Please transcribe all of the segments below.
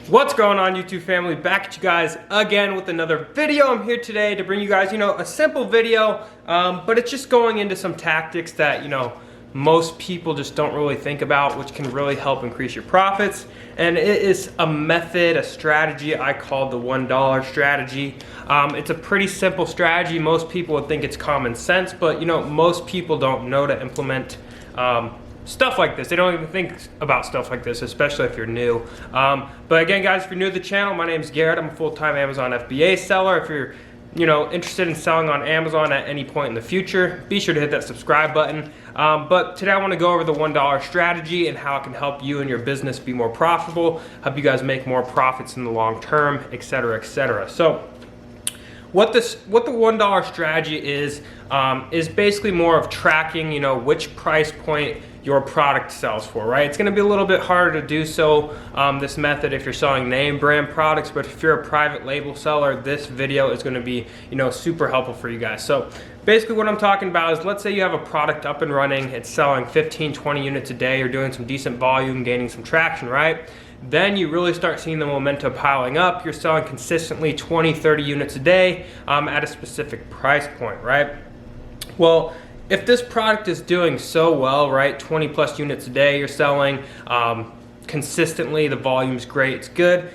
What's going on, YouTube family? Back at you guys again with another video. I'm here today to bring you guys, a simple video, but it's just going into some tactics that, most people just don't really think about, which can really help increase your profits. And it is a method, a strategy I call the $1 strategy. It's a pretty simple strategy. Most people would think it's common sense, but most people don't know to implement stuff like this. They don't even think about stuff like this, especially if you're new. But again, guys, if you're new to the channel, my name is Garrett. I'm a full-time Amazon FBA seller. If you're interested in selling on Amazon at any point in the future, be sure to hit that subscribe button. But today I want to go over the $1 strategy and how it can help you and your business be more profitable, help you guys make more profits in the long term, etc., etc. So what the $1 strategy is basically more of tracking, which price point your product sells for, right? It's gonna be a little bit harder to do so, this method, if you're selling name brand products, but if you're a private label seller, this video is gonna be, super helpful for you guys. So basically what I'm talking about is, let's say you have a product up and running, it's selling 15, 20 units a day, you're doing some decent volume, gaining some traction, right? Then you really start seeing the momentum piling up. You're selling consistently 20, 30 units a day at a specific price point, right? Well, if this product is doing so well, right, 20 plus units a day you're selling consistently, the volume's great, it's good.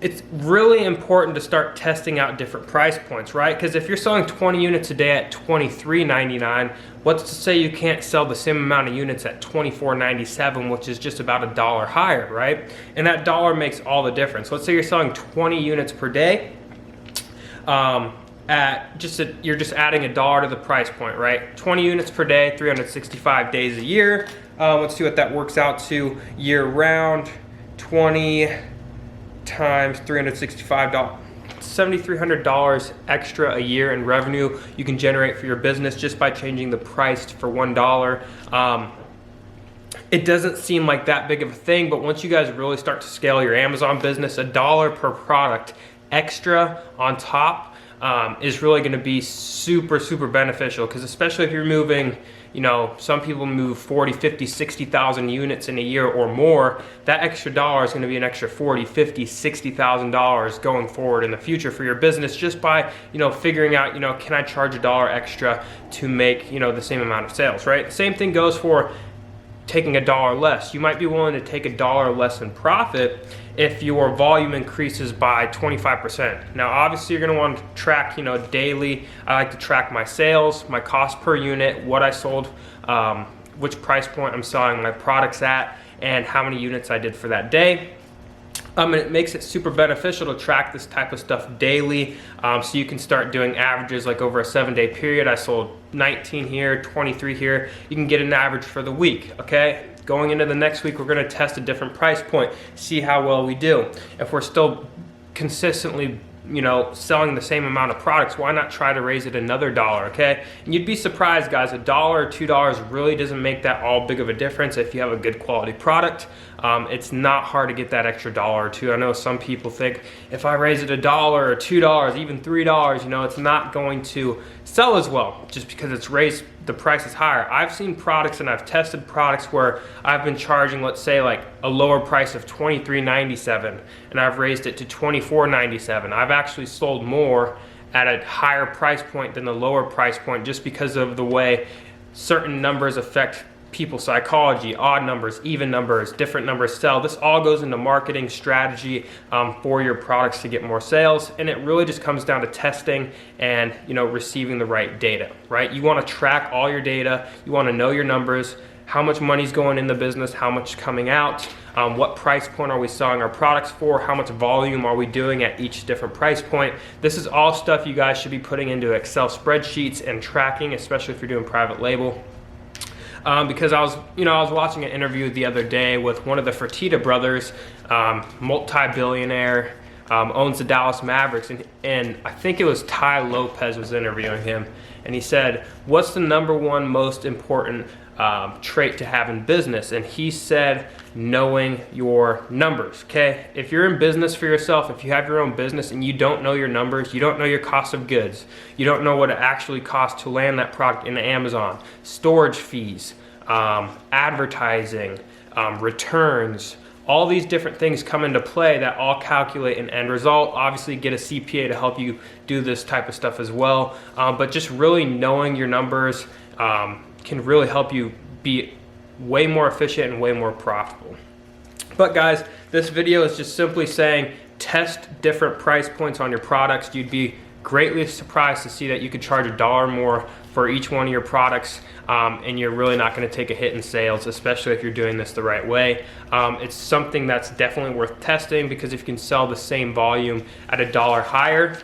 It's really important to start testing out different price points, right? Because if you're selling 20 units a day at $23.99, what's to say you can't sell the same amount of units at $24.97, which is just about $1 higher, right? And that dollar makes all the difference. Let's say you're selling 20 units per day, you're just adding $1 to the price point, right? 20 units per day, 365 days a year. Let's see what that works out to year round. 20 times $365, $7,300 extra a year in revenue you can generate for your business just by changing the price for $1. It doesn't seem like that big of a thing, but once you guys really start to scale your Amazon business, $1 per product extra on top is really going to be super beneficial, because especially if you're moving, some people move 40, 50, 60,000 units in a year or more, that extra dollar is going to be an extra 40, 50, $60,000 going forward in the future for your business, just by, figuring out, can I charge $1 extra to make, the same amount of sales, right? Same thing goes for taking $1 less. You might be willing to take $1 less in profit if your volume increases by 25%. Now, obviously you're gonna want to track, daily. I like to track my sales, my cost per unit, what I sold, which price point I'm selling my products at, and how many units I did for that day. And it makes it super beneficial to track this type of stuff daily, so you can start doing averages like over a 7-day period. I sold 19 here, 23 here. You can get an average for the week, okay? Going into the next week, we're gonna test a different price point, see how well we do. If we're still consistently selling the same amount of products, why not try to raise it another $1, okay? And you'd be surprised, guys, $1 or $2 really doesn't make that all big of a difference if you have a good quality product. It's not hard to get that extra $1 or $2. I know some people think if I raise it $1 or $2, even $3, it's not going to sell as well just because it's raised, the price is higher. I've seen products and I've tested products where I've been charging, let's say, like a lower price of $23.97 and I've raised it to $24.97. I've actually sold more at a higher price point than the lower price point, just because of the way certain numbers affect people's psychology. Odd numbers, even numbers, different numbers sell. This all goes into marketing strategy for your products to get more sales, and it really just comes down to testing and receiving the right data, right? You want to track all your data, you want to know your numbers, how much money's going in the business, how much coming out, what price point are we selling our products for, how much volume are we doing at each different price point. This is all stuff you guys should be putting into Excel spreadsheets and tracking, especially if you're doing private label. Because I was watching an interview the other day with one of the Fertitta brothers, multi-billionaire, owns the Dallas Mavericks, and I think it was Ty Lopez was interviewing him, and he said, what's the #1 most important trait to have in business? And he said, knowing your numbers, okay? If you're in business for yourself, if you have your own business and you don't know your numbers, you don't know your cost of goods, you don't know what it actually costs to land that product into Amazon, storage fees, advertising, returns, all these different things come into play that all calculate an end result. Obviously get a CPA to help you do this type of stuff as well. But just really knowing your numbers can really help you be way more efficient and way more profitable. But guys, this video is just simply saying test different price points on your products. You'd be greatly surprised to see that you could charge $1 more for each one of your products, and you're really not going to take a hit in sales, especially if you're doing this the right way. It's something that's definitely worth testing, because if you can sell the same volume at $1 higher,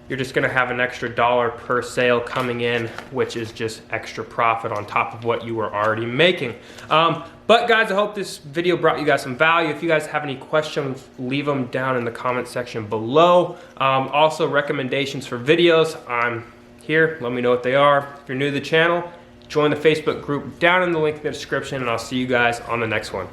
you're just going to have an extra $1 per sale coming in, which is just extra profit on top of what you were already making. But guys, I hope this video brought you guys some value. If you guys have any questions, leave them down in the comment section below. Also, recommendations for videos, I'm here. Let me know what they are. If you're new to the channel, join the Facebook group down in the link in the description, and I'll see you guys on the next one.